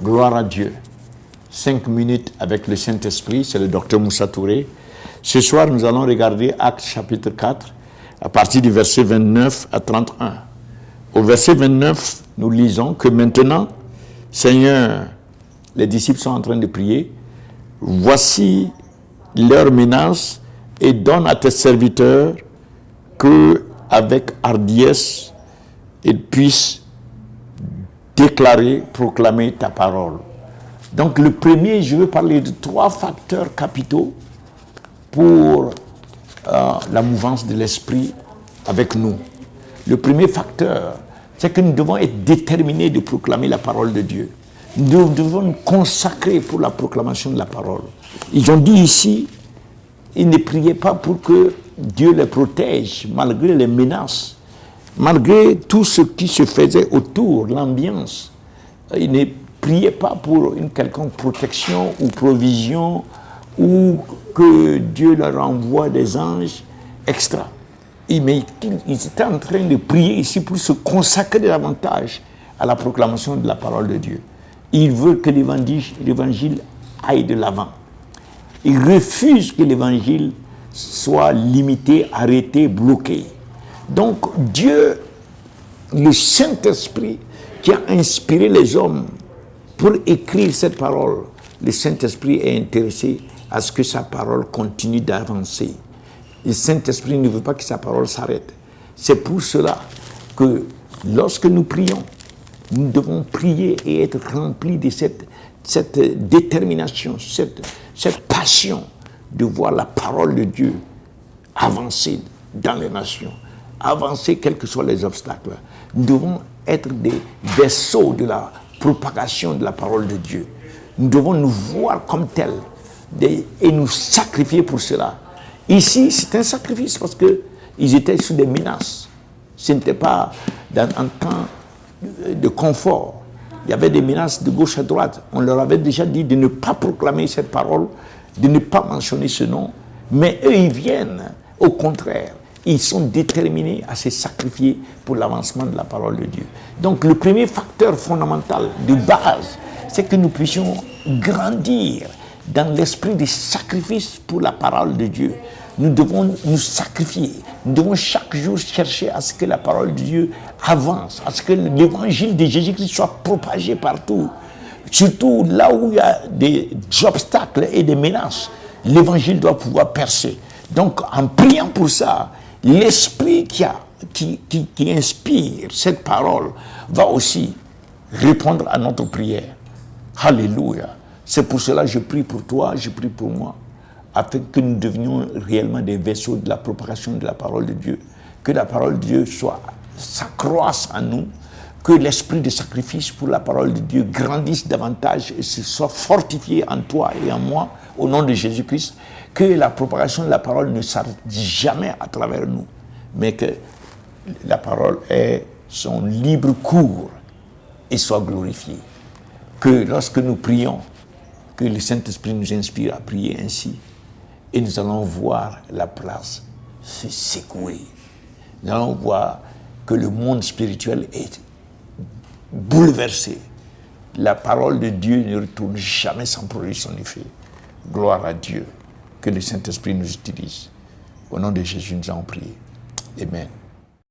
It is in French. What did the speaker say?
Gloire à Dieu. 5 minutes avec le Saint-Esprit, c'est le docteur Moussa Touré. Ce soir, nous allons regarder Actes chapitre 4, à partir du verset 29 à 31. Au verset 29, nous lisons que maintenant, Seigneur, les disciples sont en train de prier. Voici leur menace et donne à tes serviteurs que, avec hardiesse, ils puissent déclarer, proclamer ta parole. Donc le premier, je veux parler de 3 facteurs capitaux pour la mouvance de l'esprit avec nous. Le premier facteur, c'est que nous devons être déterminés de proclamer la parole de Dieu. Nous devons nous consacrer pour la proclamation de la parole. Ils ont dit ici, ils ne priaient pas pour que Dieu les protège, malgré les menaces, malgré tout ce qui se faisait autour, l'ambiance. Ils ne priaient pas pour une quelconque protection ou provision, ou que Dieu leur envoie des anges extra. Mais ils étaient en train de prier ici pour se consacrer davantage à la proclamation de la parole de Dieu. Ils veulent que l'évangile aille de l'avant. Ils refusent que l'évangile soit limité, arrêté, bloqué. Donc Dieu, le Saint-Esprit qui a inspiré les hommes pour écrire cette parole, le Saint-Esprit est intéressé à ce que sa parole continue d'avancer. Le Saint-Esprit ne veut pas que sa parole s'arrête. C'est pour cela que lorsque nous prions, nous devons prier et être remplis de cette détermination, cette passion de voir la parole de Dieu avancer dans les nations, avancer quels que soient les obstacles. Nous devons être des vaisseaux de la propagation de la parole de Dieu. Nous devons nous voir comme tels et nous sacrifier pour cela. Ici, c'est un sacrifice parce qu'ils étaient sous des menaces. Ce n'était pas dans un temps de confort. Il y avait des menaces de gauche à droite. On leur avait déjà dit de ne pas proclamer cette parole, de ne pas mentionner ce nom. Mais eux, ils viennent. Au contraire, ils sont déterminés à se sacrifier pour l'avancement de la parole de Dieu. Donc, le premier facteur fondamental de base, c'est que nous puissions grandir dans l'esprit de sacrifice pour la parole de Dieu. Nous devons nous sacrifier. Nous devons chaque jour chercher à ce que la parole de Dieu avance, à ce que l'évangile de Jésus-Christ soit propagé partout. Surtout là où il y a des obstacles et des menaces, l'évangile doit pouvoir percer. Donc, en priant pour ça, l'esprit qui inspire cette parole va aussi répondre à notre prière. Alléluia. C'est pour cela que je prie pour toi, je prie pour moi, afin que nous devenions réellement des vaisseaux de la propagation de la parole de Dieu. Que la parole de Dieu s'accroisse en nous, que l'esprit de sacrifice pour la parole de Dieu grandisse davantage et se soit fortifié en toi et en moi, au nom de Jésus-Christ, que la propagation de la parole ne s'arrête jamais à travers nous, mais que la parole ait son libre cours et soit glorifiée. Que lorsque nous prions, que le Saint-Esprit nous inspire à prier ainsi, et nous allons voir la place se secouer. Nous allons voir que le monde spirituel est bouleversé. La parole de Dieu ne retourne jamais sans produire son effet. Gloire à Dieu. Que le Saint-Esprit nous utilise. Au nom de Jésus, nous allons prier. Amen.